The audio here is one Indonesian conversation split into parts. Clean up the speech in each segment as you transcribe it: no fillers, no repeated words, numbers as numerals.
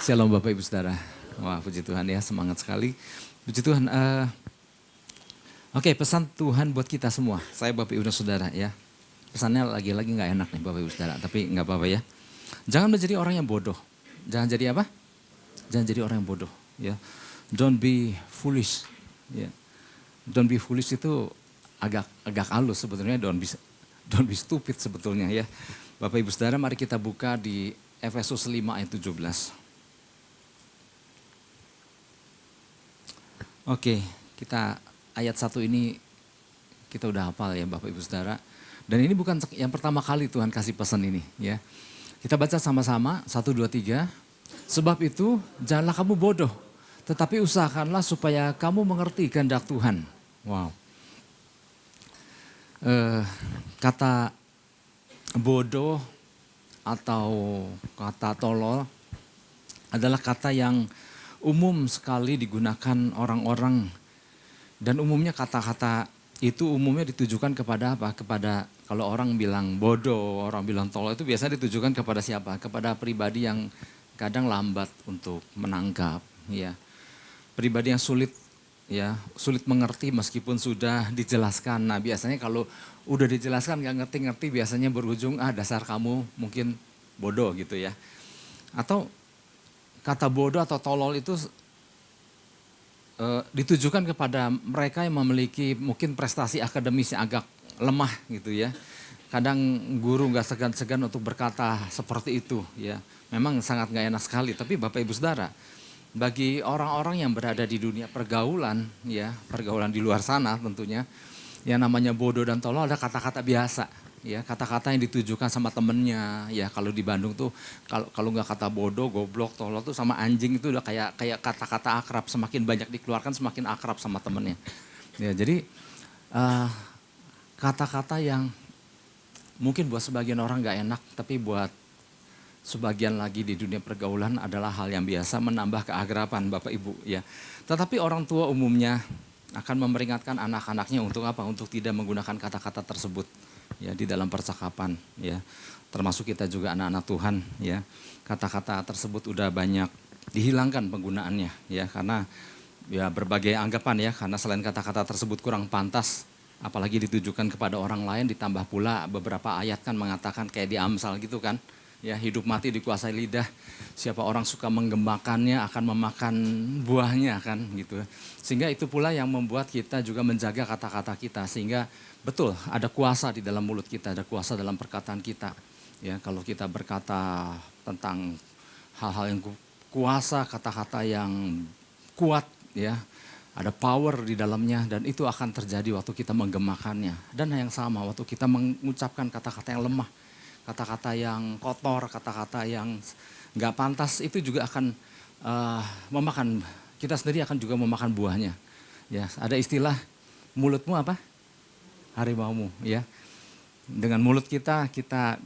Shalom Bapak Ibu Saudara. Wah puji Tuhan ya, semangat sekali. Puji Tuhan. Oke, pesan Tuhan buat kita semua. Saya Bapak Ibu dan Saudara ya. Pesannya lagi-lagi gak enak nih Bapak Ibu Saudara. Tapi gak apa-apa ya. Jangan menjadi orang yang bodoh. Jangan jadi apa? Jangan jadi orang yang bodoh. Ya. Don't be foolish. Ya. Don't be foolish itu agak halus sebetulnya. Don't be stupid sebetulnya ya. Bapak Ibu Saudara, mari kita buka di Efesus 5 ayat 17. Oke, kita ayat 1 ini kita udah hafal ya Bapak Ibu Saudara. Dan ini bukan yang pertama kali Tuhan kasih pesan ini ya. Kita baca sama-sama, 1, 2, 3. Sebab itu janganlah kamu bodoh, tetapi usahakanlah supaya kamu mengerti kehendak Tuhan. Wow. Kata bodoh atau kata tolol adalah kata yang umum sekali digunakan orang-orang, dan umumnya kata-kata itu umumnya ditujukan kepada apa? Kepada kalau orang bilang bodoh, orang bilang tolol itu biasanya ditujukan kepada siapa? Kepada pribadi yang kadang lambat untuk menangkap, ya. Pribadi yang sulit mengerti meskipun sudah dijelaskan. Nah biasanya kalau udah dijelaskan nggak ngerti-ngerti biasanya berujung dasar kamu mungkin bodoh gitu ya. Atau kata bodoh atau tolol itu ditujukan kepada mereka yang memiliki mungkin prestasi akademis yang agak lemah gitu ya. Kadang guru nggak segan-segan untuk berkata seperti itu ya. Memang sangat nggak enak sekali. Tapi Bapak Ibu Saudara, bagi orang-orang yang berada di dunia pergaulan ya, pergaulan di luar sana tentunya, yang namanya bodoh dan tolol ada kata-kata biasa. Ya, kata-kata yang ditujukan sama temennya, ya kalau di Bandung tuh kalau nggak kata bodoh, goblok, tolol tuh sama anjing itu udah kayak kata-kata akrab, semakin banyak dikeluarkan semakin akrab sama temennya. Ya, jadi kata-kata yang mungkin buat sebagian orang nggak enak, tapi buat sebagian lagi di dunia pergaulan adalah hal yang biasa, menambah keakraban Bapak Ibu ya. Tetapi orang tua umumnya akan memperingatkan anak-anaknya untuk apa? Untuk tidak menggunakan kata-kata tersebut ya di dalam percakapan ya. Termasuk kita juga anak-anak Tuhan ya. Kata-kata tersebut udah banyak dihilangkan penggunaannya ya, karena ya berbagai anggapan ya, karena selain kata-kata tersebut kurang pantas apalagi ditujukan kepada orang lain, ditambah pula beberapa ayat kan mengatakan kayak di Amsal gitu kan. Ya, hidup mati dikuasai lidah. Siapa orang suka menggemakannya akan memakan buahnya kan gitu. Sehingga itu pula yang membuat kita juga menjaga kata-kata kita. Sehingga betul ada kuasa di dalam mulut kita, ada kuasa dalam perkataan kita. Ya, kalau kita berkata tentang hal-hal yang kuasa, kata-kata yang kuat ya, ada power di dalamnya, dan itu akan terjadi waktu kita menggemakannya. Dan yang sama waktu kita mengucapkan kata-kata yang lemah, kata-kata yang kotor, kata-kata yang nggak pantas, itu juga akan memakan, kita sendiri akan juga memakan buahnya. Ya, ada istilah mulutmu apa? Harimaumu ya. Dengan mulut kita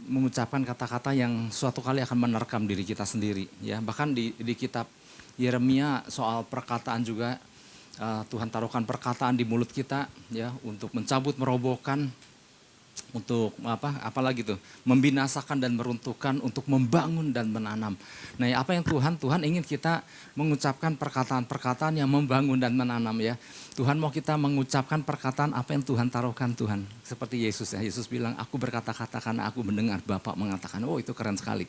mengucapkan kata-kata yang suatu kali akan menerkam diri kita sendiri ya. Bahkan di kitab Yeremia soal perkataan juga Tuhan taruhkan perkataan di mulut kita ya, untuk mencabut, merobohkan, untuk apalagi tuh, membinasakan dan meruntuhkan, untuk membangun dan menanam. Nah, ya, apa yang Tuhan ingin kita mengucapkan perkataan-perkataan yang membangun dan menanam ya. Tuhan mau kita mengucapkan perkataan apa yang Tuhan taruhkan Tuhan. Seperti Yesus ya, Yesus bilang, aku berkata-kata karena aku mendengar Bapa mengatakan. Oh, itu keren sekali.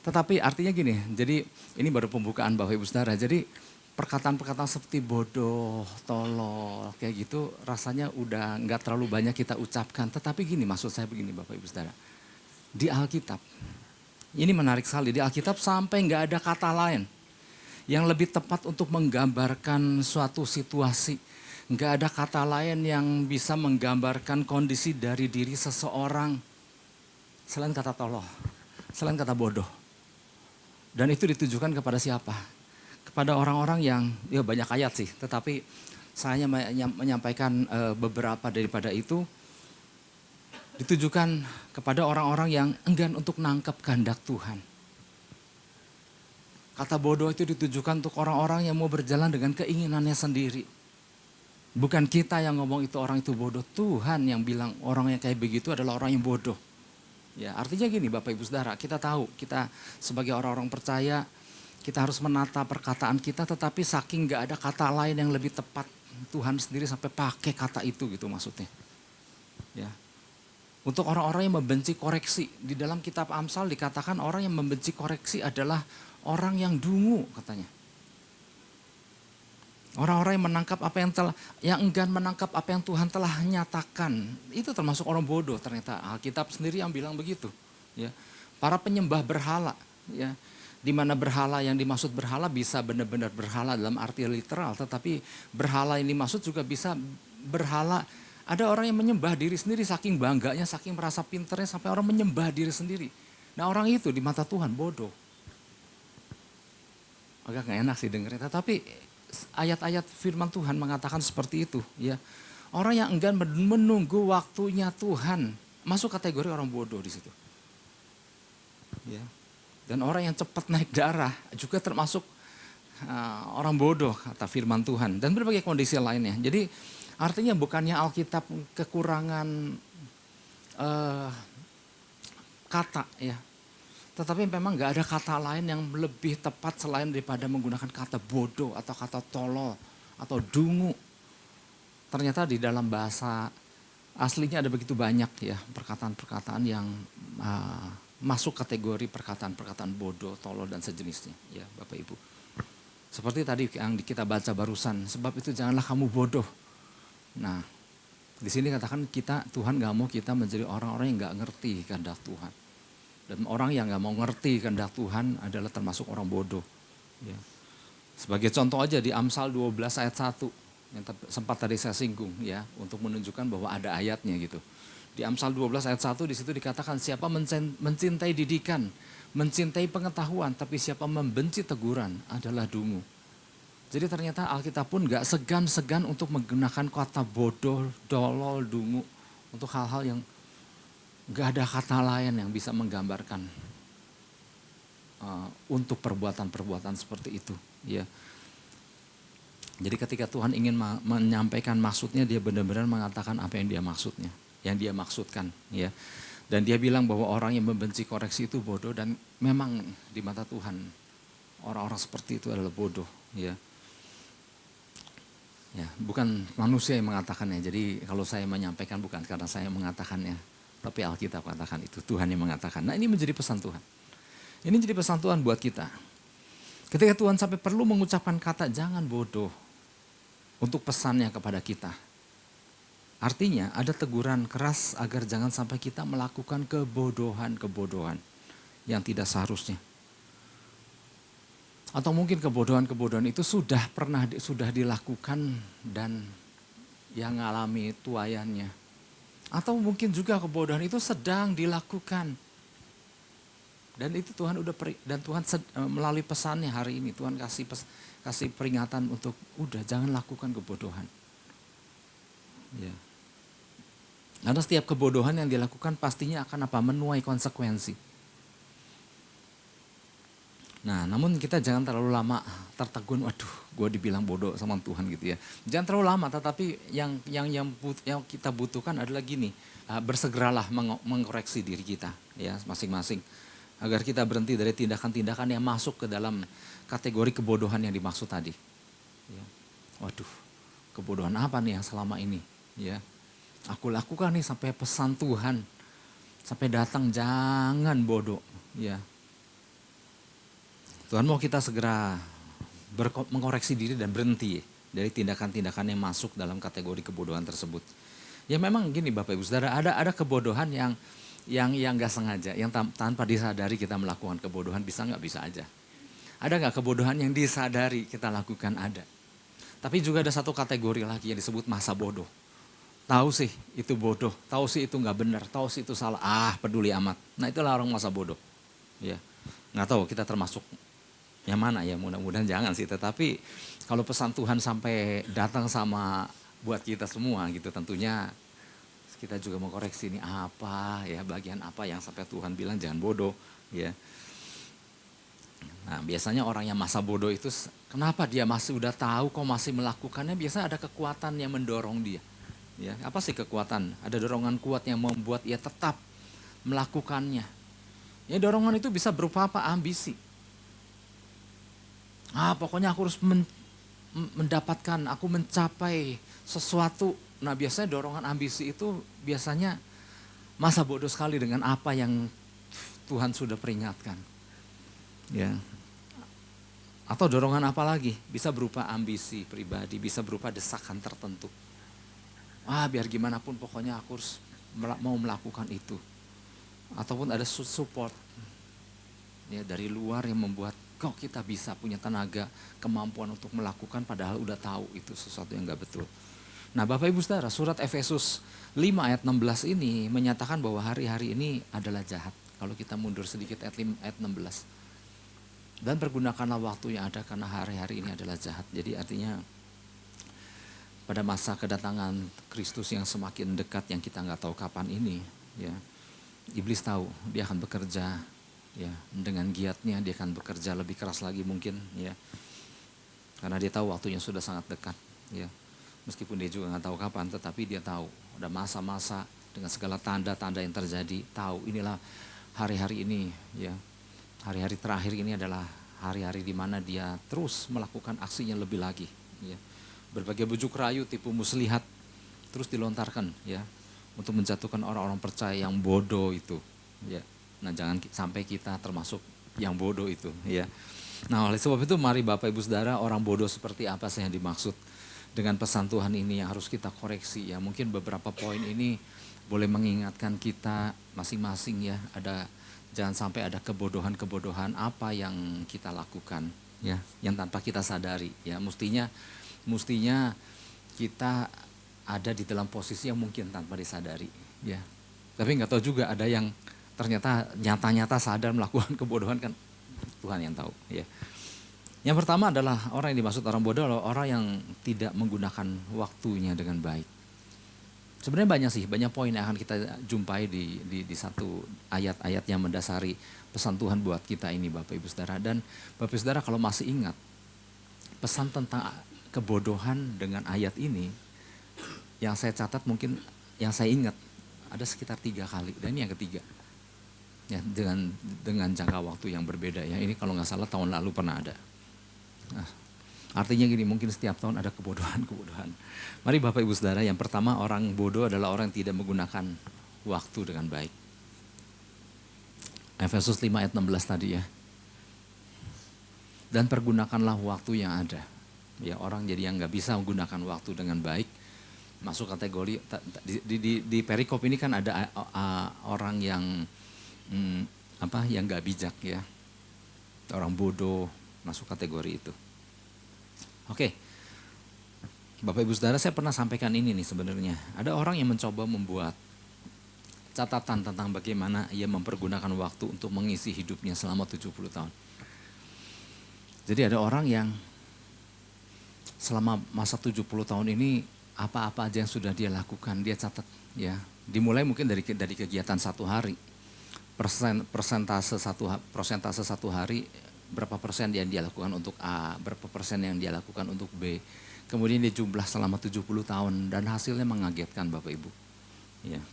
Tetapi artinya gini, jadi ini baru pembukaan Bapak Ibu Saudara. Jadi perkataan-perkataan seperti bodoh, tolol, kayak gitu rasanya udah nggak terlalu banyak kita ucapkan. Tetapi gini, maksud saya begini Bapak Ibu Saudara. Di Alkitab, ini menarik sekali, di Alkitab sampai nggak ada kata lain yang lebih tepat untuk menggambarkan suatu situasi. Nggak ada kata lain yang bisa menggambarkan kondisi dari diri seseorang selain kata tolol, selain kata bodoh. Dan itu ditujukan kepada siapa? Kepada orang-orang yang, ya banyak ayat sih, tetapi saya menyampaikan beberapa daripada itu, ditujukan kepada orang-orang yang enggan untuk nangkep kehendak Tuhan. Kata bodoh itu ditujukan untuk orang-orang yang mau berjalan dengan keinginannya sendiri. Bukan kita yang ngomong itu orang itu bodoh, Tuhan yang bilang orang yang kayak begitu adalah orang yang bodoh. Ya, artinya gini Bapak Ibu Saudara, kita tahu, kita sebagai orang-orang percaya, Kita harus menata perkataan kita, tetapi saking gak ada kata lain yang lebih tepat, Tuhan sendiri sampai pakai kata itu gitu maksudnya. Ya. Untuk orang-orang yang membenci koreksi, di dalam kitab Amsal dikatakan orang yang membenci koreksi adalah orang yang dungu katanya. Orang-orang yang menangkap apa yang enggan menangkap apa yang Tuhan telah nyatakan, itu termasuk orang bodoh ternyata. Alkitab sendiri yang bilang begitu. Ya. Para penyembah berhala, ya. Di mana berhala yang dimaksud berhala bisa benar-benar berhala dalam arti literal, tetapi berhala yang dimaksud juga bisa berhala. Ada orang yang menyembah diri sendiri saking bangganya, saking merasa pinternya sampai orang menyembah diri sendiri. Nah orang itu di mata Tuhan bodoh. Agak gak enak sih dengernya, tetapi ayat-ayat firman Tuhan mengatakan seperti itu. Ya, orang yang enggan menunggu waktunya Tuhan masuk kategori orang bodoh di situ. Ya. Dan orang yang cepat naik darah juga termasuk orang bodoh kata firman Tuhan. Dan berbagai kondisi lainnya. Jadi artinya bukannya Alkitab kekurangan kata ya. Tetapi memang gak ada kata lain yang lebih tepat selain daripada menggunakan kata bodoh atau kata tolol atau dungu. Ternyata di dalam bahasa aslinya ada begitu banyak ya perkataan-perkataan yang masuk kategori perkataan-perkataan bodoh, tolol dan sejenisnya ya Bapak Ibu. Seperti tadi yang kita baca barusan, sebab itu janganlah kamu bodoh. Nah, di sini katakan Tuhan gak mau kita menjadi orang-orang yang gak ngerti kehendak Tuhan. Dan orang yang gak mau ngerti kehendak Tuhan adalah termasuk orang bodoh. Ya. Sebagai contoh aja di Amsal 12 ayat 1 yang sempat tadi saya singgung ya, untuk menunjukkan bahwa ada ayatnya gitu. Di Amsal 12 ayat 1 di situ dikatakan siapa mencintai didikan, mencintai pengetahuan, tapi siapa membenci teguran adalah dungu. Jadi ternyata Alkitab pun gak segan-segan untuk menggunakan kata bodoh, dolol, dungu untuk hal-hal yang gak ada kata lain yang bisa menggambarkan untuk perbuatan-perbuatan seperti itu. Ya. Jadi ketika Tuhan ingin menyampaikan maksudnya, dia benar-benar mengatakan apa yang dia maksudnya. Yang dia maksudkan ya. Dan dia bilang bahwa orang yang membenci koreksi itu bodoh, dan memang di mata Tuhan orang-orang seperti itu adalah bodoh ya. Ya, bukan manusia yang mengatakannya. Jadi kalau saya menyampaikan bukan karena saya mengatakannya, tapi Alkitab katakan itu, Tuhan yang mengatakan. Nah, ini menjadi pesan Tuhan. Ini jadi pesan Tuhan buat kita. Ketika Tuhan sampai perlu mengucapkan kata jangan bodoh untuk pesannya kepada kita. Artinya ada teguran keras agar jangan sampai kita melakukan kebodohan-kebodohan yang tidak seharusnya. Atau mungkin kebodohan-kebodohan itu sudah dilakukan dan yang mengalami tuayannya. Atau mungkin juga kebodohan itu sedang dilakukan. Dan itu Tuhan melalui pesannya hari ini Tuhan kasih peringatan untuk jangan lakukan kebodohan. Ya. Karena setiap kebodohan yang dilakukan pastinya akan menuai konsekuensi. Nah, namun kita jangan terlalu lama tertegun, waduh, gue dibilang bodoh sama Tuhan gitu ya. Jangan terlalu lama, tetapi yang kita butuhkan adalah gini, bersegeralah mengoreksi diri kita ya masing-masing. Agar kita berhenti dari tindakan-tindakan yang masuk ke dalam kategori kebodohan yang dimaksud tadi. Ya. Waduh, kebodohan apa nih yang selama ini? Ya, aku lakukan nih sampai pesan Tuhan, sampai datang jangan bodoh. Ya. Tuhan mau kita segera mengoreksi diri dan berhenti dari tindakan-tindakan yang masuk dalam kategori kebodohan tersebut. Ya memang gini Bapak Ibu Saudara, ada kebodohan yang gak sengaja, yang tanpa disadari kita melakukan kebodohan, bisa aja. Ada gak kebodohan yang disadari kita lakukan? Ada. Tapi juga ada satu kategori lagi yang disebut masa bodoh. Tahu sih itu bodoh, tahu sih itu gak benar, tahu sih itu salah, peduli amat. Nah itulah orang masa bodoh. Ya, gak tahu kita termasuk yang mana ya, mudah-mudahan jangan sih. Tetapi kalau pesan Tuhan sampai datang sama buat kita semua gitu, tentunya kita juga mau koreksi ini apa ya, bagian apa yang sampai Tuhan bilang jangan bodoh ya. Nah biasanya orang yang masa bodoh itu kenapa dia masih udah tahu kok masih melakukannya, biasanya ada kekuatan yang mendorong dia. Ya, apa sih kekuatan? Ada dorongan kuat yang membuat ia tetap melakukannya. Ya dorongan itu bisa berupa apa? Ambisi. Pokoknya aku harus mendapatkan, aku mencapai sesuatu. Nah biasanya dorongan ambisi itu biasanya masa bodoh sekali dengan apa yang Tuhan sudah peringatkan. Ya. Atau dorongan apa lagi? Bisa berupa ambisi pribadi, bisa berupa desakan tertentu. Biar gimana pun pokoknya aku harus mau melakukan itu. Ataupun ada support ya dari luar yang membuat kok kita bisa punya tenaga, kemampuan untuk melakukan padahal udah tahu itu sesuatu yang gak betul. Nah Bapak Ibu Saudara, surat Efesus 5 ayat 16 ini menyatakan bahwa hari-hari ini adalah jahat. Kalau kita mundur sedikit ayat 16. Dan pergunakanlah waktu yang ada karena hari-hari ini adalah jahat. Jadi artinya pada masa kedatangan Kristus yang semakin dekat yang kita nggak tahu kapan ini, ya iblis tahu dia akan bekerja, ya dengan giatnya dia akan bekerja lebih keras lagi mungkin, ya karena dia tahu waktunya sudah sangat dekat, ya meskipun dia juga nggak tahu kapan, tetapi dia tahu ada masa-masa dengan segala tanda-tanda yang terjadi, tahu inilah hari-hari ini, ya hari-hari terakhir ini adalah hari-hari di mana dia terus melakukan aksinya lebih lagi, ya. Berbagai bujuk rayu tipu muslihat terus dilontarkan ya untuk menjatuhkan orang-orang percaya yang bodoh itu ya. Nah jangan sampai kita termasuk yang bodoh itu ya. Nah oleh sebab itu mari Bapak Ibu Saudara, orang bodoh seperti apa sih yang dimaksud dengan pesan Tuhan ini yang harus kita koreksi ya. Mungkin beberapa poin ini boleh mengingatkan kita masing-masing ya, jangan sampai ada kebodohan-kebodohan apa yang kita lakukan ya, yang tanpa kita sadari ya. Mestinya kita ada di dalam posisi yang mungkin tanpa disadari ya. Tapi nggak tahu juga ada yang ternyata nyata-nyata sadar melakukan kebodohan, kan Tuhan yang tahu ya. Yang pertama adalah orang yang dimaksud orang bodoh adalah orang yang tidak menggunakan waktunya dengan baik. Sebenarnya banyak poin yang akan kita jumpai di satu ayat-ayat yang mendasari pesan Tuhan buat kita ini Bapak Ibu Saudara. Dan Bapak Ibu Saudara kalau masih ingat pesan tentang kebodohan dengan ayat ini yang saya catat, mungkin yang saya ingat ada sekitar 3 kali dan ini yang ketiga ya, dengan jangka waktu yang berbeda ya. Ini kalau nggak salah tahun lalu pernah ada. Nah, artinya gini, mungkin setiap tahun ada kebodohan. Mari Bapak Ibu Saudara, yang pertama orang bodoh adalah orang yang tidak menggunakan waktu dengan baik. Efesus 5 ayat 16 tadi ya. Dan pergunakanlah waktu yang ada. Ya orang jadi yang nggak bisa menggunakan waktu dengan baik masuk kategori di perikop ini kan ada orang yang yang nggak bijak ya, orang bodoh masuk kategori itu. Oke, Bapak Ibu Saudara, saya pernah sampaikan ini nih sebenarnya. Ada orang yang mencoba membuat catatan tentang bagaimana ia mempergunakan waktu untuk mengisi hidupnya selama 70 tahun. Jadi ada orang yang selama masa 70 tahun ini apa-apa aja yang sudah dia lakukan, dia catat ya. Dimulai mungkin dari kegiatan satu hari. Persentase satu hari, berapa persen yang dia lakukan untuk A, berapa persen yang dia lakukan untuk B. Kemudian dia jumlah selama 70 tahun dan hasilnya mengagetkan Bapak Ibu. Ya.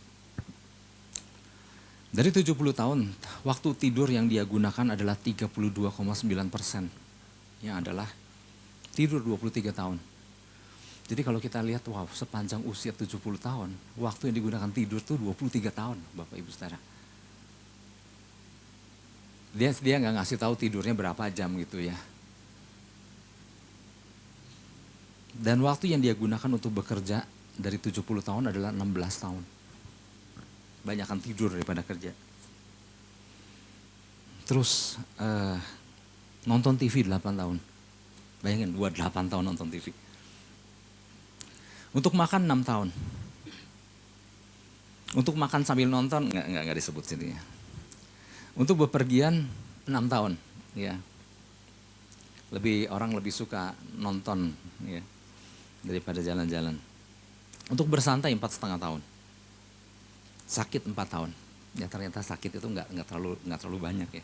Dari 70 tahun, waktu tidur yang dia gunakan adalah 32,9%. Yang adalah tidur 23 tahun. Jadi kalau kita lihat, wow, sepanjang usia 70 tahun, waktu yang digunakan tidur tuh 23 tahun, Bapak Ibu Saudara. Dia nggak ngasih tahu tidurnya berapa jam gitu ya. Dan waktu yang dia gunakan untuk bekerja dari 70 tahun adalah 16 tahun. Banyakan tidur daripada kerja. Terus nonton TV 8 tahun. Bayangin, 8 tahun nonton TV. Untuk makan 6 tahun. Untuk makan sambil nonton, enggak disebut sini ya. Untuk bepergian 6 tahun. Ya. Orang lebih suka nonton ya, daripada jalan-jalan. Untuk bersantai 4,5 tahun. Sakit 4 tahun. Ya ternyata sakit itu enggak terlalu banyak ya.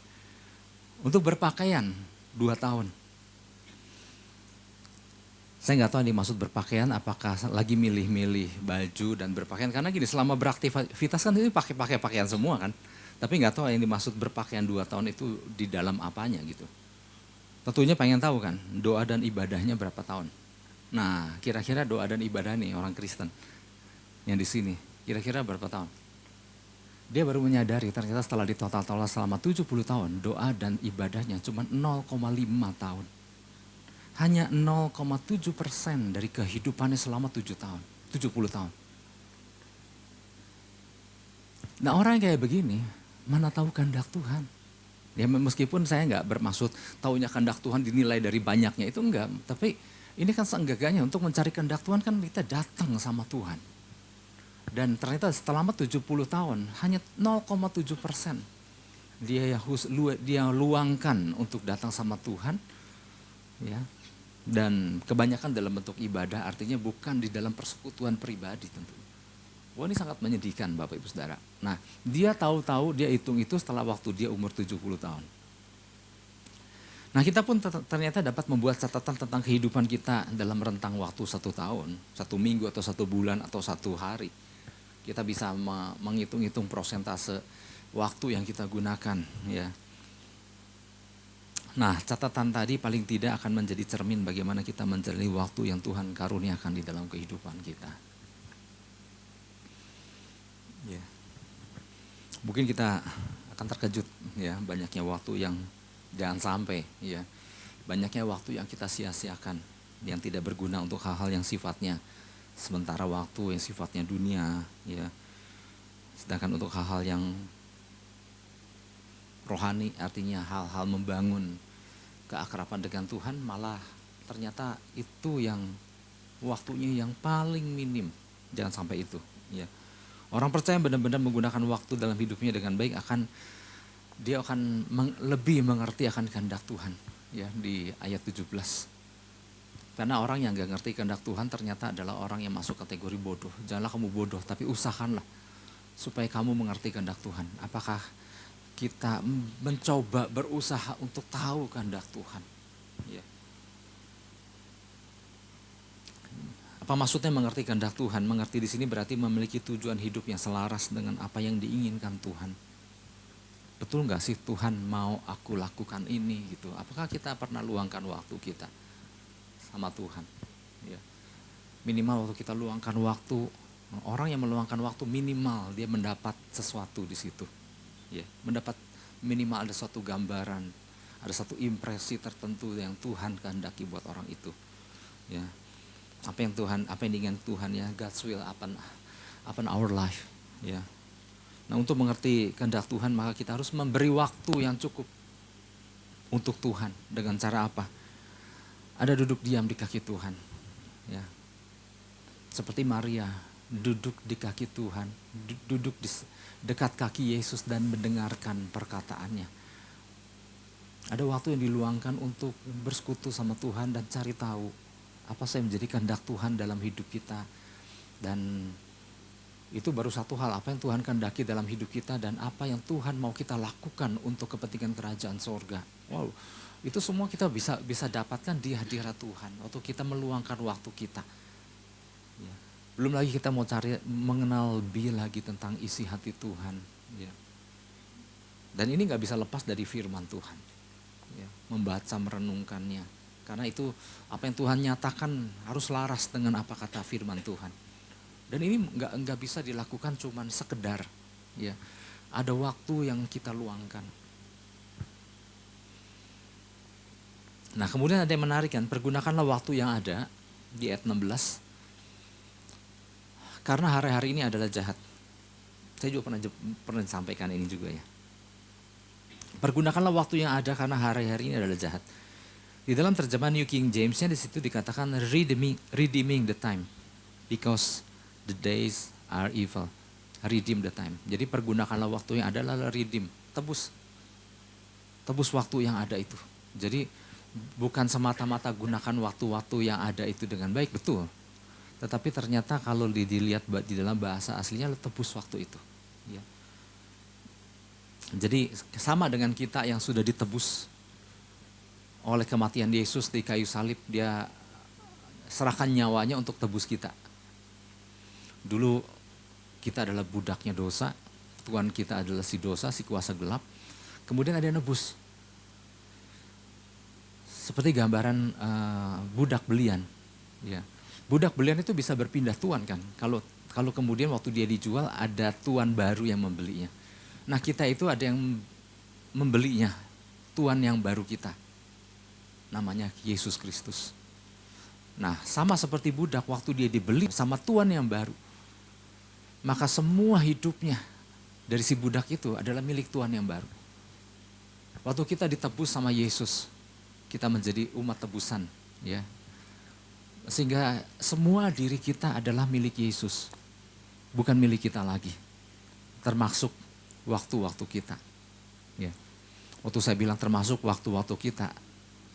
Untuk berpakaian 2 tahun. Saya nggak tahu yang dimaksud berpakaian, apakah lagi milih-milih baju dan berpakaian. Karena gini, selama beraktivitas kan ini pakai pakaian semua kan. Tapi nggak tahu yang dimaksud berpakaian 2 tahun itu di dalam apanya gitu. Tentunya pengen tahu kan, doa dan ibadahnya berapa tahun? Nah, kira-kira doa dan ibadah nih orang Kristen yang di sini, kira-kira berapa tahun? Dia baru menyadari ternyata setelah ditotal-total selama 70 tahun, doa dan ibadahnya cuma 0,5 tahun. Hanya 0,7% dari kehidupannya selama 7 tahun, 70 tahun. Nah orang yang kayak begini, mana tahu kehendak Tuhan. Ya meskipun saya nggak bermaksud taunya kehendak Tuhan dinilai dari banyaknya, itu enggak. Tapi ini kan seenggaknya untuk mencari kehendak Tuhan kan kita datang sama Tuhan. Dan ternyata selama 70 tahun hanya 0,7% dia luangkan untuk datang sama Tuhan, ya. Dan kebanyakan dalam bentuk ibadah, artinya bukan di dalam persekutuan pribadi tentu. Wah ini sangat menyedihkan Bapak Ibu Saudara. Nah dia tahu-tahu dia hitung itu setelah waktu dia umur 70 tahun. Nah kita pun ternyata dapat membuat catatan tentang kehidupan kita dalam rentang waktu 1 tahun, 1 minggu atau 1 bulan atau 1 hari. Kita bisa menghitung-hitung prosentase waktu yang kita gunakan, ya. Nah, catatan tadi paling tidak akan menjadi cermin bagaimana kita menjalani waktu yang Tuhan karuniakan di dalam kehidupan kita. Ya. Mungkin kita akan terkejut, ya, banyaknya waktu yang jangan sampai, ya, banyaknya waktu yang kita sia-siakan, yang tidak berguna untuk hal-hal yang sifatnya sementara waktu, yang sifatnya dunia, ya. Sedangkan untuk hal-hal yang rohani, artinya hal-hal membangun keakraban dengan Tuhan, malah ternyata itu yang waktunya yang paling minim. Jangan sampai itu, ya. Orang percaya benar-benar menggunakan waktu dalam hidupnya dengan baik, dia akan lebih mengerti akan kehendak Tuhan, ya, di ayat 17. Karena orang yang gak ngerti kehendak Tuhan ternyata adalah orang yang masuk kategori bodoh. Janganlah kamu bodoh, tapi usahakanlah supaya kamu mengerti kehendak Tuhan. Apakah kita mencoba berusaha untuk tahu kehendak Tuhan? Ya. Apa maksudnya mengerti kehendak Tuhan? Mengerti di sini berarti memiliki tujuan hidup yang selaras dengan apa yang diinginkan Tuhan. Betul nggak sih Tuhan mau aku lakukan ini gitu? Apakah kita pernah luangkan waktu kita sama Tuhan? Ya. Minimal waktu kita luangkan waktu, orang yang meluangkan waktu minimal dia mendapat sesuatu di situ. Ya, mendapat minimal ada suatu gambaran, ada satu impresi tertentu yang Tuhan kehendaki buat orang itu. Ya. Apa yang diinginkan Tuhan, ya, God's will upon our life, ya. Nah, untuk mengerti kehendak Tuhan maka kita harus memberi waktu yang cukup untuk Tuhan. Dengan cara apa? Ada duduk diam di kaki Tuhan, ya. Seperti Maria duduk di kaki Tuhan, duduk di dekat kaki Yesus dan mendengarkan perkataannya. Ada waktu yang diluangkan untuk bersekutu sama Tuhan dan cari tahu apa sih yang menjadi kehendak Tuhan dalam hidup kita. Dan itu baru satu hal, apa yang Tuhan kehendaki dalam hidup kita dan apa yang Tuhan mau kita lakukan untuk kepentingan kerajaan sorga. Wow, itu semua kita bisa dapatkan di hadirat Tuhan waktu kita meluangkan waktu kita. Ya. Belum lagi kita mau mengenal lebih lagi tentang isi hati Tuhan. Ya. Dan ini gak bisa lepas dari firman Tuhan. Ya. Membaca, merenungkannya. Karena itu apa yang Tuhan nyatakan harus laras dengan apa kata firman Tuhan. Dan ini nggak bisa dilakukan cuman sekedar, ya. Ada waktu yang kita luangkan. Nah kemudian ada yang menarik kan, pergunakanlah waktu yang ada di ayat 16. Karena hari-hari ini adalah jahat. Saya juga pernah sampaikan ini juga, ya. Pergunakanlah waktu yang ada karena hari-hari ini adalah jahat. Di dalam terjemahan New King James-nya di situ dikatakan redeeming the time because the days are evil. Redeem the time. Jadi pergunakanlah waktu yang ada, lalu redeem, tebus waktu yang ada itu. Jadi bukan semata-mata gunakan waktu-waktu yang ada itu dengan baik, betul. Tetapi ternyata kalau dilihat di dalam bahasa aslinya, tebus waktu itu. Ya. Jadi sama dengan kita yang sudah ditebus oleh kematian Yesus di kayu salib, dia serahkan nyawanya untuk tebus kita. Dulu kita adalah budaknya dosa, Tuhan kita adalah si dosa, si kuasa gelap. Kemudian ada yang nebus. seperti gambaran budak belian. Ya. Budak belian itu bisa berpindah tuan kan. Kalau kemudian waktu dia dijual ada tuan baru yang membelinya. Nah kita itu ada yang membelinya, tuan yang baru kita. Namanya Yesus Kristus. Nah sama seperti budak waktu dia dibeli sama tuan yang baru. Maka semua hidupnya dari si budak itu adalah milik tuan yang baru. Waktu kita ditebus sama Yesus, kita menjadi umat tebusan, ya. Sehingga semua diri kita adalah milik Yesus, bukan milik kita lagi. Termasuk waktu-waktu kita. Ya. Waktu saya bilang termasuk waktu-waktu kita,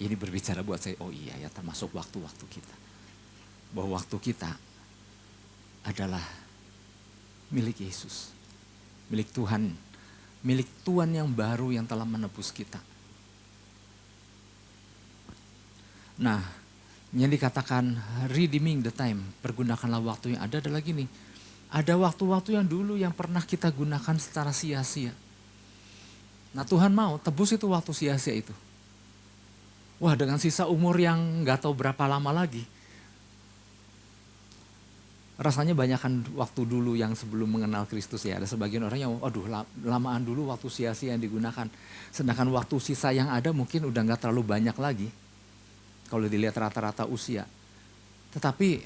ini berbicara buat saya, oh iya ya termasuk waktu-waktu kita. Bahwa waktu kita adalah milik Yesus, milik Tuhan, milik Tuhan yang baru yang telah menebus kita. Nah, yang dikatakan redeeming the time, pergunakanlah waktu yang ada adalah gini. Ada waktu-waktu yang dulu yang pernah kita gunakan secara sia-sia. Nah Tuhan mau tebus itu waktu sia-sia itu. Wah dengan sisa umur yang gak tahu berapa lama lagi. Rasanya banyakkan waktu dulu yang sebelum mengenal Kristus ya. Ada sebagian orang yang aduh lamaan dulu waktu sia-sia yang digunakan. Sedangkan waktu sisa yang ada mungkin udah gak terlalu banyak lagi. Kalau dilihat rata-rata usia. Tetapi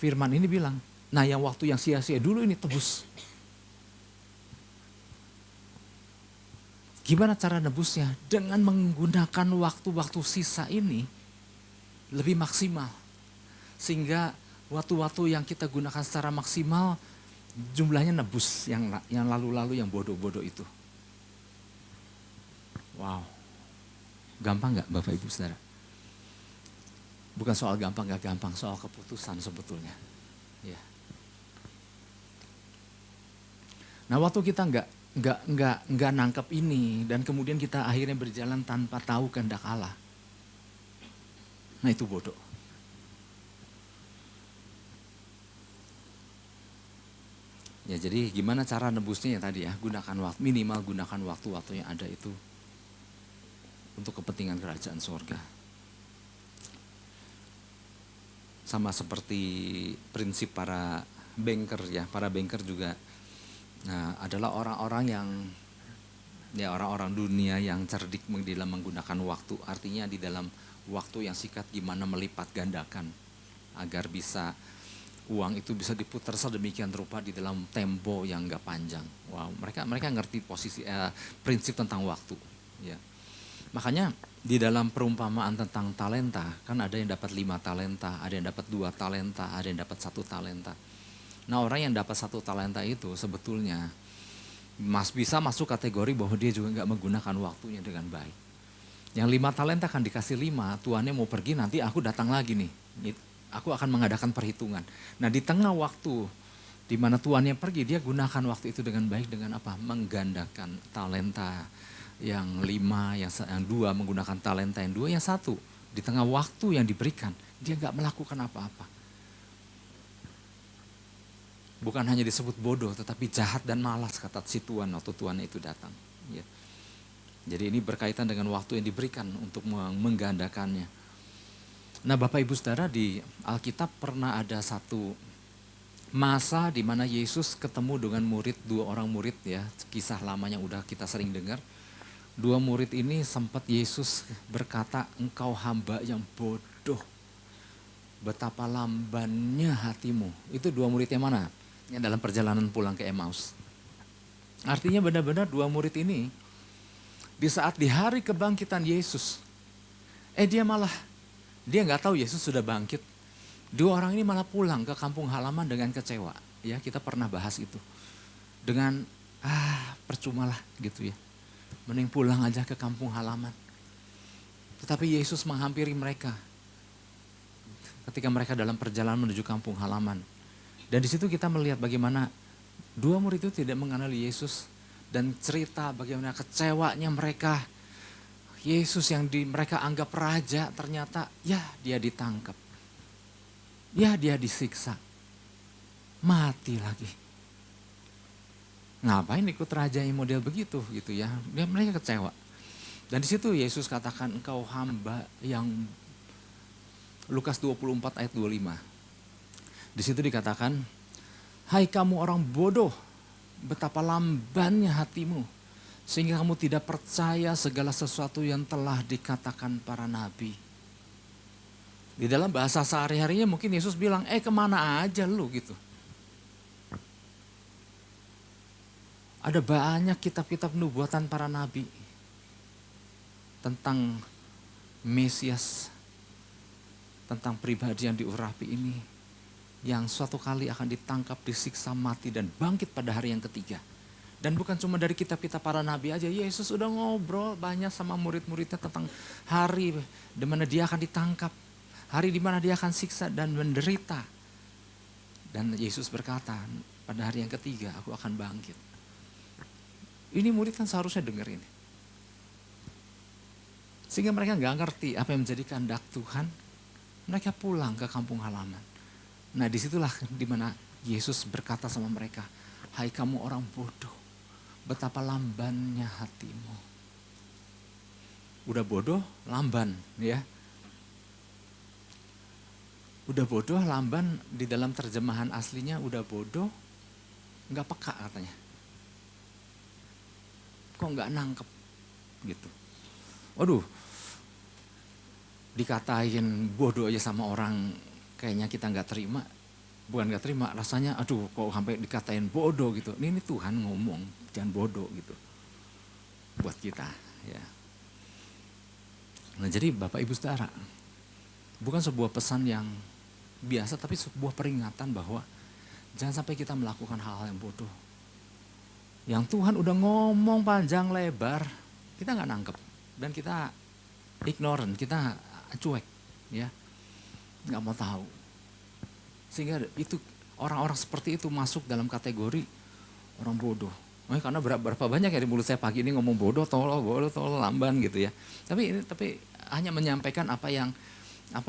firman ini bilang, nah yang waktu yang sia-sia dulu ini tebus. Gimana cara nebusnya? Dengan menggunakan waktu-waktu sisa ini lebih maksimal. Sehingga waktu-waktu yang kita gunakan secara maksimal jumlahnya nebus yang lalu-lalu yang bodoh-bodoh itu. Wow. Gampang gak Bapak Ibu Saudara? Bukan soal gampang gak gampang, soal keputusan sebetulnya. Ya. Nah waktu kita nggak nangkep ini dan kemudian kita akhirnya berjalan tanpa tahu kehendak Allah. Nah itu bodoh. Ya jadi gimana cara nebusnya ya tadi ya, gunakan waktu, minimal gunakan waktu-waktu yang ada itu untuk kepentingan kerajaan surga. Sama seperti prinsip para banker ya, para banker juga adalah orang-orang yang ya orang-orang dunia yang cerdik dalam menggunakan waktu. Artinya di dalam waktu yang singkat gimana melipat gandakan agar bisa uang itu bisa diputar sedemikian rupa di dalam tempo yang gak panjang. Wow, mereka ngerti posisi prinsip tentang waktu. Ya. Makanya di dalam perumpamaan tentang talenta, kan ada yang dapat 5 talenta, ada yang dapat 2 talenta, ada yang dapat 1 talenta. Nah orang yang dapat 1 talenta itu sebetulnya bisa masuk kategori bahwa dia juga gak menggunakan waktunya dengan baik. Yang 5 talenta kan dikasih 5, tuannya mau pergi nanti aku datang lagi nih. Aku akan mengadakan perhitungan. Nah di tengah waktu di mana tuannya pergi, dia gunakan waktu itu dengan baik dengan apa? Menggandakan talenta yang 5, yang 2 menggunakan talenta yang 2, yang 1. Di tengah waktu yang diberikan, dia gak melakukan apa-apa. Bukan hanya disebut bodoh, tetapi jahat dan malas kata si tuan waktu tuannya itu datang. Ya. Jadi ini berkaitan dengan waktu yang diberikan untuk menggandakannya. Nah Bapak Ibu Saudara di Alkitab pernah ada satu masa di mana Yesus ketemu dengan 2 orang murid ya. Kisah lamanya udah kita sering dengar. 2 murid ini sempat Yesus berkata, engkau hamba yang bodoh. Betapa lambannya hatimu. Itu 2 murid yang mana? Yang dalam perjalanan pulang ke Emmaus. Artinya benar-benar 2 murid ini di saat di hari kebangkitan Yesus. Dia gak tahu Yesus sudah bangkit. 2 orang ini malah pulang ke kampung halaman dengan kecewa. Ya kita pernah bahas itu. Dengan percumalah gitu ya. Mending pulang aja ke kampung halaman. Tetapi Yesus menghampiri mereka. Ketika mereka dalam perjalanan menuju kampung halaman. Dan di situ kita melihat bagaimana 2 murid itu tidak mengenali Yesus. Dan cerita bagaimana kecewanya mereka. Yesus yang mereka anggap raja ternyata ya dia ditangkap. Ya dia disiksa. Mati lagi. Ngapain ikut raja yang model begitu gitu ya. Mereka kecewa. Dan di situ Yesus katakan engkau hamba yang Lukas 24 ayat 25. Di situ dikatakan, hai kamu orang bodoh, betapa lambannya hatimu, sehingga kamu tidak percaya segala sesuatu yang telah dikatakan para nabi. Di dalam bahasa sehari-harinya mungkin Yesus bilang, kemana aja lu gitu. Ada banyak kitab-kitab nubuatan para nabi tentang Mesias, tentang pribadi yang diurapi ini, yang suatu kali akan ditangkap, disiksa mati dan bangkit pada hari yang ketiga. Dan bukan cuma dari kitab-kitab para nabi aja, Yesus udah ngobrol banyak sama murid-muridnya tentang hari di mana dia akan ditangkap, hari di mana dia akan siksa dan menderita. Dan Yesus berkata, pada hari yang ketiga aku akan bangkit. Ini murid kan seharusnya dengar ini. Sehingga mereka gak ngerti apa yang menjadi kehendak Tuhan. Mereka pulang ke kampung halaman. Nah disitulah dimana Yesus berkata sama mereka, hai kamu orang bodoh, betapa lambannya hatimu. Udah bodoh, lamban ya. Udah bodoh, lamban di dalam terjemahan aslinya udah bodoh, gak peka katanya. Kok gak nangkep gitu. Waduh, dikatain bodoh aja sama orang kayaknya kita gak terima. Bukan gak terima, rasanya aduh kok sampai dikatain bodoh gitu. Ini Tuhan ngomong, jangan bodoh gitu. Buat kita ya. Nah jadi Bapak Ibu Saudara, bukan sebuah pesan yang biasa tapi sebuah peringatan bahwa jangan sampai kita melakukan hal-hal yang bodoh. Yang Tuhan udah ngomong panjang lebar, kita gak nangkep. Dan kita ignorant, kita cuek ya. Gak mau tahu. Sehingga itu orang-orang seperti itu masuk dalam kategori orang bodoh. Karena berapa banyak ya di mulut saya pagi ini ngomong bodoh, tolol, lamban gitu ya. Tapi hanya menyampaikan apa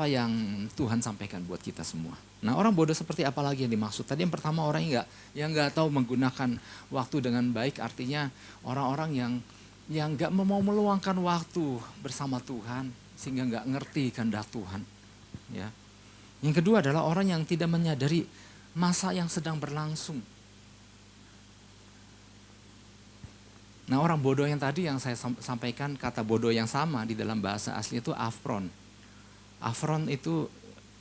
yang Tuhan sampaikan buat kita semua. Nah orang bodoh seperti apa lagi yang dimaksud? Tadi yang pertama orang yang nggak tahu menggunakan waktu dengan baik, artinya orang-orang yang nggak mau meluangkan waktu bersama Tuhan sehingga nggak ngerti kehendak Tuhan. Ya. Yang kedua adalah orang yang tidak menyadari masa yang sedang berlangsung. Nah orang bodoh yang tadi yang saya sampaikan, kata bodoh yang sama di dalam bahasa asli itu afron. Afron itu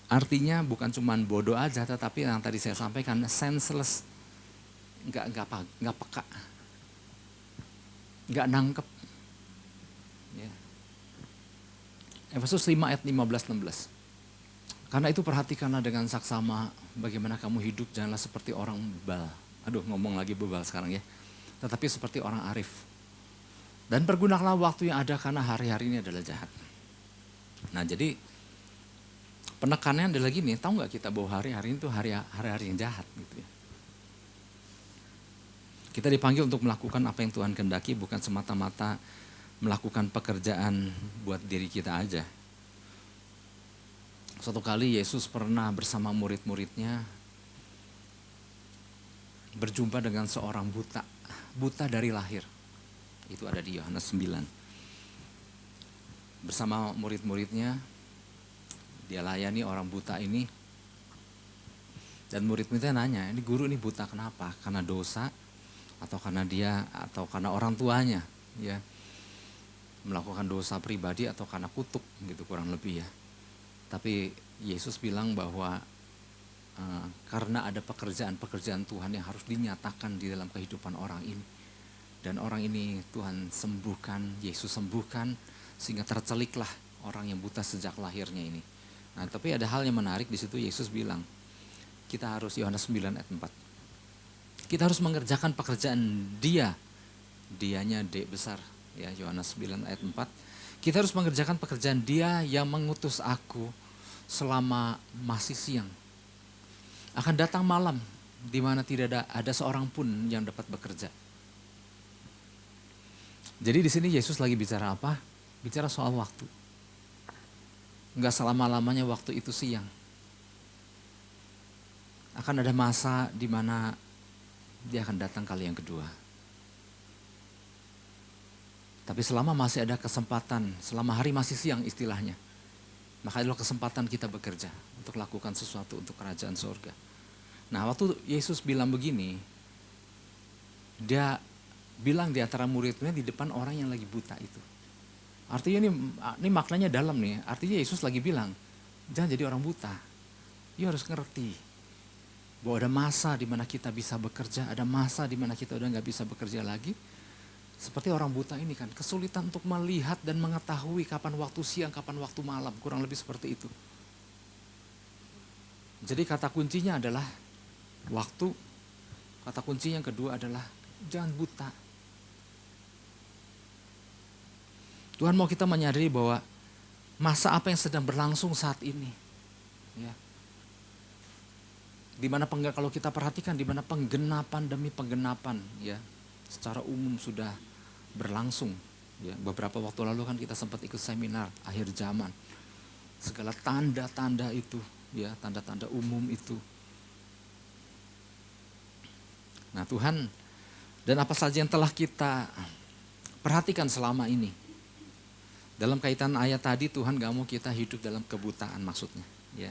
artinya bukan cuma bodoh aja, tetapi yang tadi saya sampaikan senseless, nggak peka, nggak nangkep. Ya. Efesus 5 ayat 15-16. Karena itu perhatikanlah dengan saksama bagaimana kamu hidup, janganlah seperti orang bebal. Aduh ngomong lagi bebal sekarang ya. Tetapi seperti orang arif. Dan pergunakanlah waktu yang ada karena hari-hari ini adalah jahat. Nah jadi penekanannya adalah gini, tahu nggak kita bahwa hari-hari ini tuh hari-hari yang jahat gitu ya. Kita dipanggil untuk melakukan apa yang Tuhan kehendaki, bukan semata-mata melakukan pekerjaan buat diri kita aja. Suatu kali Yesus pernah bersama murid-muridnya berjumpa dengan seorang buta dari lahir. Itu ada di Yohanes 9. Bersama murid-muridnya, dia layani orang buta ini. Dan murid-muridnya nanya, ini guru ini buta kenapa? Karena dosa atau karena dia atau karena orang tuanya ya melakukan dosa pribadi atau karena kutuk gitu kurang lebih ya. Tapi Yesus bilang bahwa karena ada pekerjaan Tuhan yang harus dinyatakan di dalam kehidupan orang ini. Dan orang ini Tuhan sembuhkan, Yesus sembuhkan sehingga terceliklah orang yang buta sejak lahirnya ini. Nah, tapi ada hal yang menarik di situ. Yesus bilang, kita harus, Yohanes 9 ayat 4. Kita harus mengerjakan pekerjaan dianya D besar ya, Yohanes 9 ayat 4. Kita harus mengerjakan pekerjaan Dia yang mengutus aku selama masih siang. Akan datang malam di mana tidak ada seorang pun yang dapat bekerja. Jadi di sini Yesus lagi bicara apa? Bicara soal waktu. Enggak selama-lamanya waktu itu siang. Akan ada masa di mana Dia akan datang kali yang kedua. Tapi selama masih ada kesempatan, selama hari masih siang istilahnya, maka itulah kesempatan kita bekerja untuk lakukan sesuatu untuk kerajaan surga. Nah, waktu Yesus bilang begini, dia bilang di antara muridnya di depan orang yang lagi buta itu. Artinya ini maknanya dalam nih, artinya Yesus lagi bilang, jangan jadi orang buta. You harus ngerti bahwa ada masa di mana kita bisa bekerja, ada masa di mana kita udah gak bisa bekerja lagi. Seperti orang buta ini kan, kesulitan untuk melihat dan mengetahui kapan waktu siang, kapan waktu malam, kurang lebih seperti itu. Jadi kata kuncinya adalah waktu, kata kunci yang kedua adalah jangan buta. Tuhan mau kita menyadari bahwa masa apa yang sedang berlangsung saat ini, ya. Dimana kalau kita perhatikan, dimana penggenapan demi penggenapan, ya, secara umum sudah berlangsung. Ya, beberapa waktu lalu kan kita sempat ikut seminar akhir zaman. Segala tanda-tanda itu, ya, tanda-tanda umum itu. Nah Tuhan, dan apa saja yang telah kita perhatikan selama ini. Dalam kaitan ayat tadi, Tuhan gak mau kita hidup dalam kebutaan maksudnya. Ya.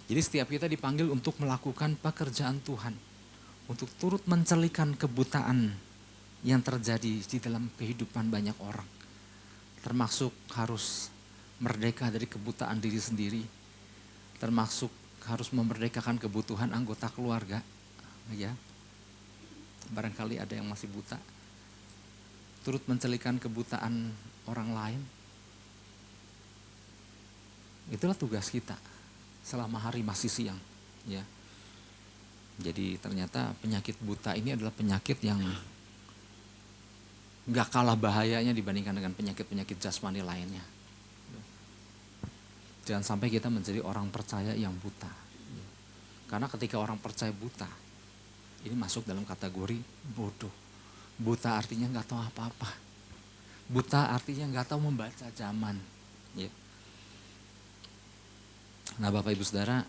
Jadi setiap kita dipanggil untuk melakukan pekerjaan Tuhan. Untuk turut mencelikan kebutaan yang terjadi di dalam kehidupan banyak orang. Termasuk harus merdeka dari kebutaan diri sendiri. Termasuk harus memerdekakan kebutuhan anggota keluarga. Ya. Barangkali ada yang masih buta. Turut mencelikan kebutaan orang lain. Itulah tugas kita selama hari masih siang. Ya. Jadi ternyata penyakit buta ini adalah penyakit yang gak kalah bahayanya dibandingkan dengan penyakit-penyakit jasmani lainnya. Jangan sampai kita menjadi orang percaya yang buta. Karena ketika orang percaya buta, ini masuk dalam kategori bodoh. Buta artinya gak tahu apa-apa. Buta artinya gak tahu membaca zaman. Ya. Nah Bapak Ibu Saudara,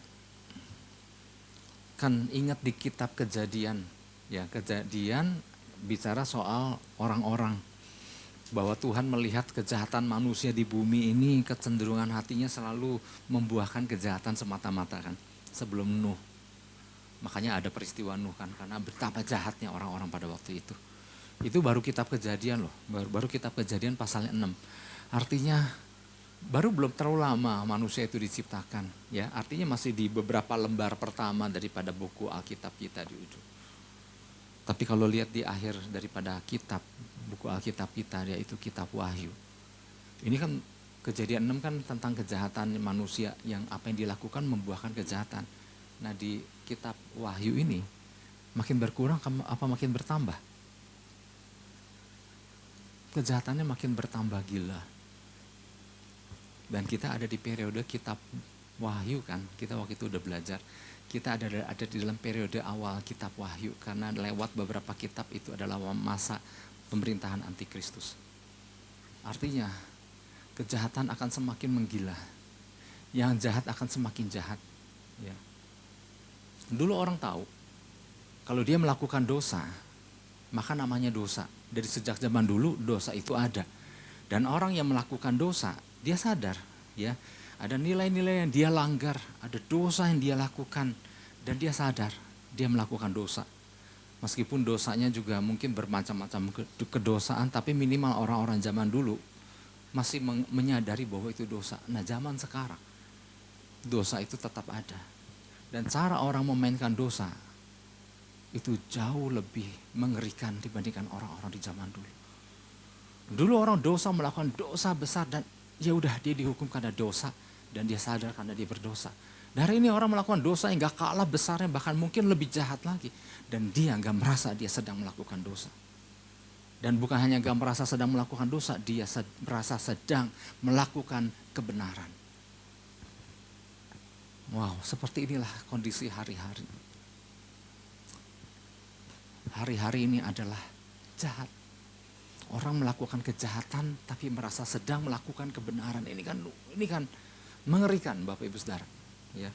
kan ingat di kitab Kejadian, ya, Kejadian bicara soal orang-orang, bahwa Tuhan melihat kejahatan manusia di bumi ini, kecenderungan hatinya selalu membuahkan kejahatan semata-mata kan, sebelum Nuh. Makanya ada peristiwa Nuh kan, karena betapa jahatnya orang-orang pada waktu itu. Itu baru kitab Kejadian loh, baru kitab Kejadian pasal 6. Artinya baru belum terlalu lama manusia itu diciptakan, ya. Artinya masih di beberapa lembar pertama daripada buku Alkitab kita di ujung. Tapi kalau lihat di akhir daripada kitab, buku Alkitab kita, yaitu kitab Wahyu. Ini kan Kejadian 6 kan tentang kejahatan manusia yang apa yang dilakukan membuahkan kejahatan. Nah di kitab Wahyu ini makin berkurang apa makin bertambah? Kejahatannya makin bertambah gila. Dan kita ada di periode kitab Wahyu kan, kita waktu itu udah belajar. Kita ada di dalam periode awal kitab Wahyu, karena lewat beberapa kitab itu adalah masa pemerintahan antikristus. Artinya kejahatan akan semakin menggila, yang jahat akan semakin jahat. Ya. Dulu orang tahu kalau dia melakukan dosa, maka namanya dosa. Dari sejak zaman dulu dosa itu ada, dan orang yang melakukan dosa dia sadar, ya. Ada nilai-nilai yang dia langgar, ada dosa yang dia lakukan, dan dia sadar dia melakukan dosa. Meskipun dosanya juga mungkin bermacam-macam kedosaan, tapi minimal orang-orang zaman dulu masih menyadari bahwa itu dosa. Nah zaman sekarang, dosa itu tetap ada. Dan cara orang memainkan dosa, itu jauh lebih mengerikan dibandingkan orang-orang di zaman dulu. Dulu orang dosa melakukan dosa besar dan ya udah dia dihukum karena dosa. Dan dia sadar karena dia berdosa. Dari ini orang melakukan dosa yang gak kalah besarnya, bahkan mungkin lebih jahat lagi. Dan dia gak merasa dia sedang melakukan dosa. Dan bukan hanya gak merasa sedang melakukan dosa, dia merasa sedang melakukan kebenaran. Wow, seperti inilah kondisi hari-hari. Hari-hari ini adalah jahat. Orang melakukan kejahatan tapi merasa sedang melakukan kebenaran. Ini kan mengerikan Bapak Ibu Saudara. Ya.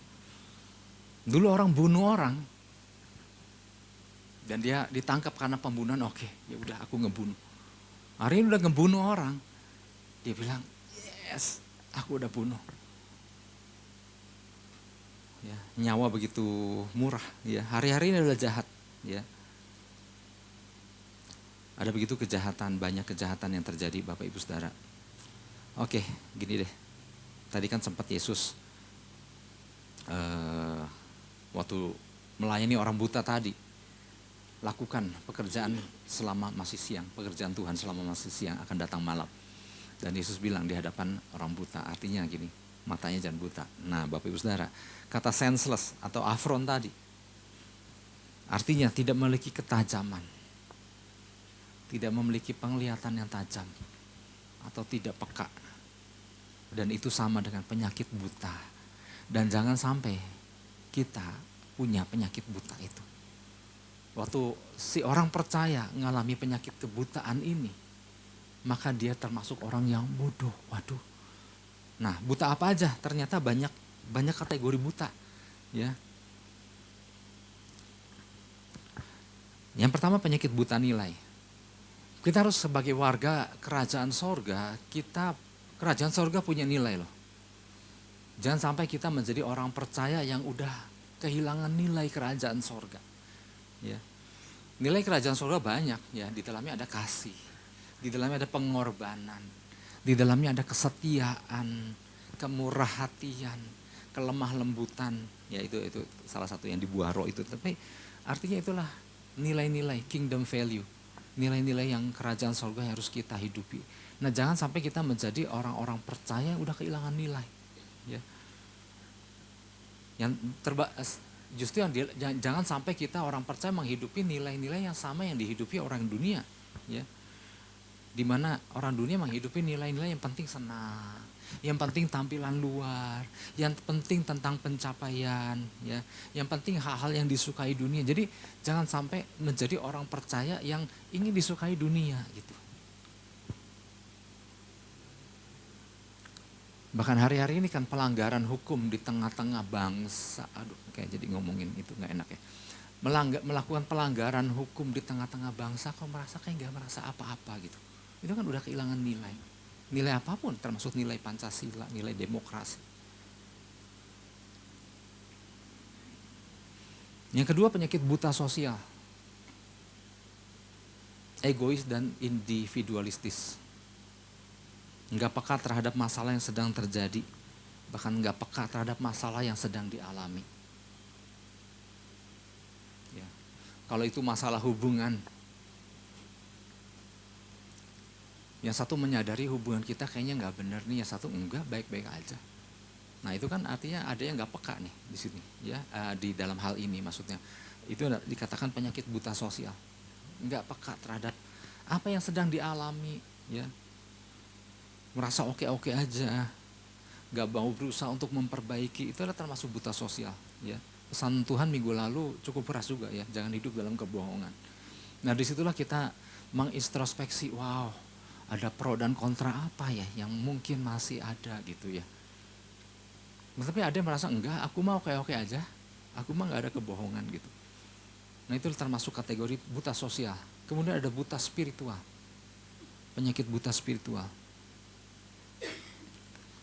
Dulu orang bunuh orang dan dia ditangkap karena pembunuhan, oke, ya udah aku ngebunuh. Hari ini udah ngebunuh orang. Dia bilang, yes, aku udah bunuh. Ya, nyawa begitu murah. Ya, hari-hari ini udah jahat. Ya. Ada begitu kejahatan, banyak kejahatan yang terjadi Bapak Ibu Saudara. Oke, gini deh. Tadi kan sempat Yesus waktu melayani orang buta tadi, lakukan pekerjaan selama masih siang, pekerjaan Tuhan selama masih siang akan datang malam. Dan Yesus bilang di hadapan orang buta, artinya gini, matanya jangan buta. Nah Bapak Ibu Saudara, kata senseless atau afron tadi, artinya tidak memiliki ketajaman, tidak memiliki penglihatan yang tajam, atau tidak peka. Dan itu sama dengan penyakit buta. Dan jangan sampai kita punya penyakit buta itu. Waktu si orang percaya mengalami penyakit kebutaan ini, maka dia termasuk orang yang bodoh. Waduh. Nah, buta apa aja? Ternyata banyak kategori buta. Ya. Yang pertama penyakit buta nilai. Kita harus sebagai warga kerajaan sorga, kerajaan sorga punya nilai loh. Jangan sampai kita menjadi orang percaya yang udah kehilangan nilai kerajaan sorga. Ya. Nilai kerajaan sorga banyak ya, di dalamnya ada kasih, di dalamnya ada pengorbanan, di dalamnya ada kesetiaan, kemurah hatian, kelemah lembutan. Ya itu salah satu yang di buah roh itu. Tapi artinya itulah nilai-nilai kingdom value. Nilai-nilai yang kerajaan sorga yang harus kita hidupi. Nah jangan sampai kita menjadi orang-orang percaya yang udah kehilangan nilai. Ya. Yang justru jangan sampai kita orang percaya menghidupi nilai-nilai yang sama yang dihidupi orang dunia. Ya. Dimana orang dunia menghidupi nilai-nilai yang penting senang, yang penting tampilan luar, yang penting tentang pencapaian, ya, yang penting hal-hal yang disukai dunia. Jadi jangan sampai menjadi orang percaya yang ingin disukai dunia gitu. Bahkan hari-hari ini kan pelanggaran hukum di tengah-tengah bangsa, aduh kayak jadi ngomongin itu nggak enak ya. Melakukan pelanggaran hukum di tengah-tengah bangsa, kok merasa kayak nggak merasa apa-apa gitu. Itu kan udah kehilangan nilai. Nilai apapun termasuk nilai Pancasila, nilai demokrasi. Yang kedua penyakit buta sosial. Egois dan individualistis. Enggak peka terhadap masalah yang sedang terjadi. Bahkan enggak peka terhadap masalah yang sedang dialami. Ya. Kalau itu masalah hubungan, yang satu menyadari hubungan kita kayaknya nggak benar nih, yang satu enggak, baik-baik aja. Nah itu kan artinya ada yang nggak peka nih di sini, ya di dalam hal ini maksudnya itu dikatakan penyakit buta sosial, nggak peka terhadap apa yang sedang dialami, ya merasa oke-oke aja, nggak mau berusaha untuk memperbaiki, itu adalah termasuk buta sosial, ya. Pesan Tuhan minggu lalu cukup keras juga ya, jangan hidup dalam kebohongan. Nah disitulah kita mengintrospeksi, wow. Ada pro dan kontra apa ya yang mungkin masih ada gitu ya. Tapi ada yang merasa enggak, aku mah oke-oke aja. Aku mah gak ada kebohongan gitu. Nah itu termasuk kategori buta sosial. Kemudian ada buta spiritual. Penyakit buta spiritual.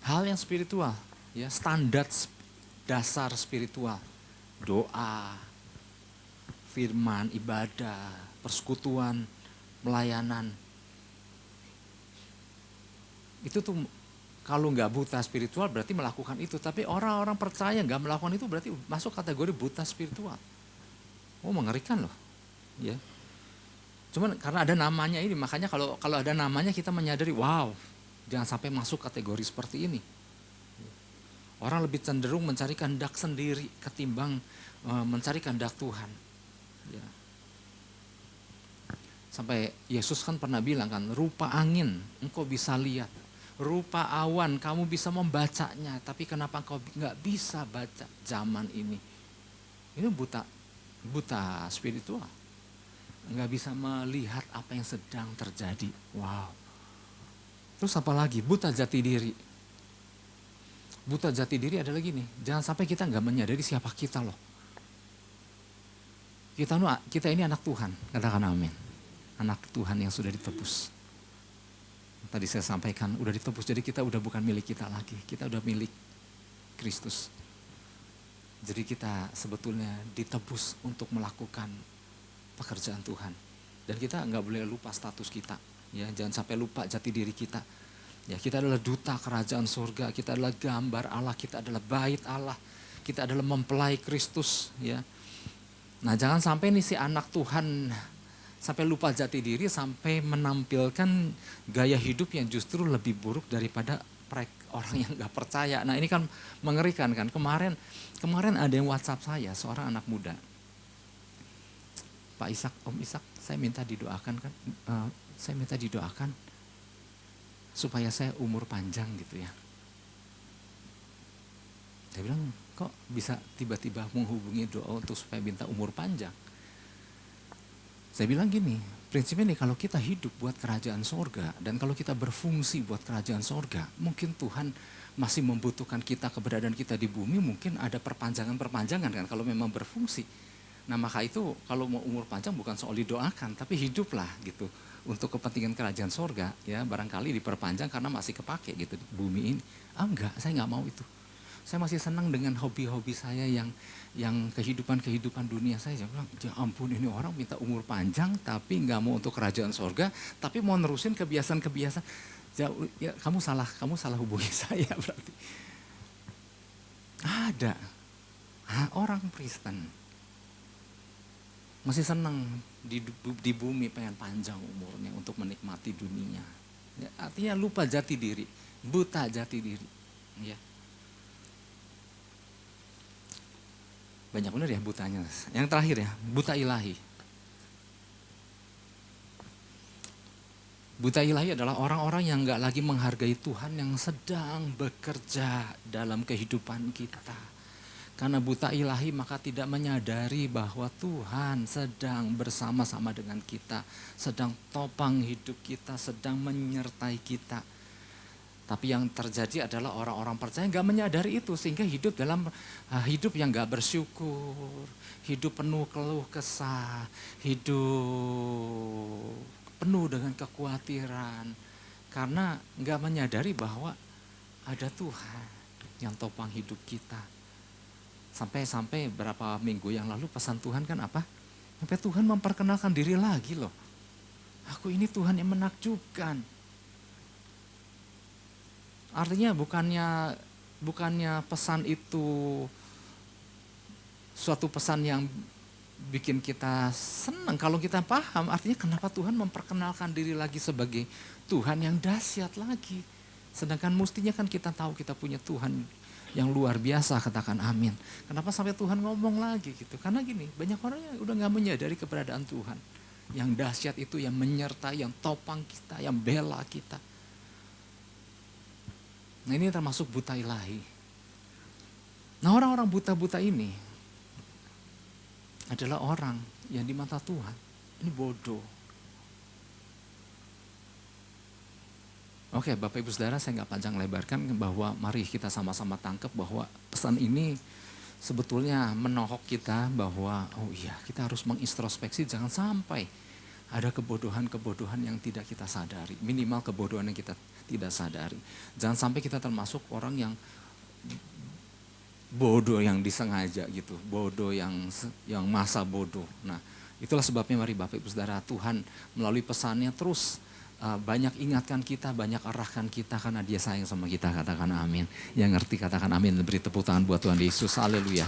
Hal yang spiritual, ya standar dasar spiritual. Doa, firman, ibadah, persekutuan, pelayanan. Itu tuh kalau nggak buta spiritual berarti melakukan itu. Tapi orang-orang percaya nggak melakukan itu berarti masuk kategori buta spiritual. Oh mengerikan loh. Ya. Cuman karena ada namanya ini, makanya kalau ada namanya kita menyadari, wow jangan sampai masuk kategori seperti ini. Orang lebih cenderung mencari kehendak sendiri ketimbang mencari kehendak Tuhan. Ya. Sampai Yesus kan pernah bilang kan, rupa angin engkau bisa lihat. Rupa awan kamu bisa membacanya, tapi kenapa kau nggak bisa baca zaman ini? Ini buta spiritual, nggak bisa melihat apa yang sedang terjadi. Wow. Terus apa lagi? Buta jati diri. Buta jati diri adalah gini, jangan sampai kita nggak menyadari siapa kita loh. Kita ini anak Tuhan, katakan amin. Anak Tuhan yang sudah ditebus. Tadi saya sampaikan udah ditebus, jadi kita udah bukan milik kita lagi, kita udah milik Kristus. Jadi kita sebetulnya ditebus untuk melakukan pekerjaan Tuhan. Dan kita nggak boleh lupa status kita, ya jangan sampai lupa jati diri kita. Ya kita adalah duta kerajaan surga, kita adalah gambar Allah, kita adalah bait Allah, kita adalah mempelai Kristus, ya. Nah jangan sampai nih si anak Tuhan sampai lupa jati diri, sampai menampilkan gaya hidup yang justru lebih buruk daripada orang yang gak percaya. Nah ini kan mengerikan kan. Kemarin ada yang WhatsApp saya, seorang anak muda. Pak Ishak, Om Ishak, saya minta didoakan kan. Saya minta didoakan supaya saya umur panjang gitu ya. Dia bilang, kok bisa tiba-tiba menghubungi doa untuk supaya minta umur panjang? Saya bilang gini, prinsipnya nih kalau kita hidup buat kerajaan sorga dan kalau kita berfungsi buat kerajaan sorga, mungkin Tuhan masih membutuhkan kita, keberadaan kita di bumi, mungkin ada perpanjangan-perpanjangan kan kalau memang berfungsi. Nah maka itu kalau mau umur panjang bukan soal didoakan, tapi hiduplah gitu untuk kepentingan kerajaan sorga, ya barangkali diperpanjang karena masih kepake gitu di bumi ini. Enggak, saya nggak mau itu. Saya masih senang dengan hobi-hobi saya yang kehidupan dunia saya. Saya bilang, ya ampun ini orang minta umur panjang tapi nggak mau untuk kerajaan sorga, tapi mau nerusin kebiasaan-kebiasaan. Ya, kamu salah hubungi saya berarti. Ada orang Kristen masih senang di bumi pengen panjang umurnya untuk menikmati dunia. Ya, artinya lupa jati diri, buta jati diri. Ya. Banyak benar ya butanya. Yang terakhir ya, buta ilahi. Buta ilahi adalah orang-orang yang gak lagi menghargai Tuhan yang sedang bekerja dalam kehidupan kita. Karena buta ilahi maka tidak menyadari bahwa Tuhan sedang bersama-sama dengan kita. Sedang topang hidup kita, sedang menyertai kita. Tapi yang terjadi adalah orang-orang percaya nggak menyadari itu sehingga hidup dalam hidup yang nggak bersyukur, hidup penuh keluh kesah, hidup penuh dengan kekhawatiran karena nggak menyadari bahwa ada Tuhan yang topang hidup kita. Sampai berapa minggu yang lalu pesan Tuhan kan apa? Sampai Tuhan memperkenalkan diri lagi loh. Aku ini Tuhan yang menakjubkan. Artinya bukannya pesan itu suatu pesan yang bikin kita senang. Kalau kita paham artinya kenapa Tuhan memperkenalkan diri lagi sebagai Tuhan yang dahsyat lagi. Sedangkan mestinya kan kita tahu kita punya Tuhan yang luar biasa, katakan amin. Kenapa sampai Tuhan ngomong lagi gitu? Karena gini, banyak orang yang udah gak menyadari keberadaan Tuhan. Yang dahsyat itu, yang menyertai, yang topang kita, yang bela kita. Nah ini termasuk buta ilahi. Nah orang-orang buta-buta ini adalah orang yang di mata Tuhan ini bodoh. Oke Bapak Ibu Saudara, saya nggak panjang lebarkan bahwa mari kita sama-sama tangkap bahwa pesan ini sebetulnya menohok kita bahwa oh iya kita harus mengintrospeksi, jangan sampai ada kebodohan-kebodohan yang tidak kita sadari, minimal kebodohan yang kita tidak sadari. Jangan sampai kita termasuk orang yang bodoh yang disengaja gitu, bodoh yang masa bodoh. Nah itulah sebabnya mari Bapak Ibu Saudara, Tuhan melalui pesannya terus banyak ingatkan kita, banyak arahkan kita karena Dia sayang sama kita, katakan amin. Yang ngerti katakan amin, beri tepuk tangan buat Tuhan Yesus, haleluya.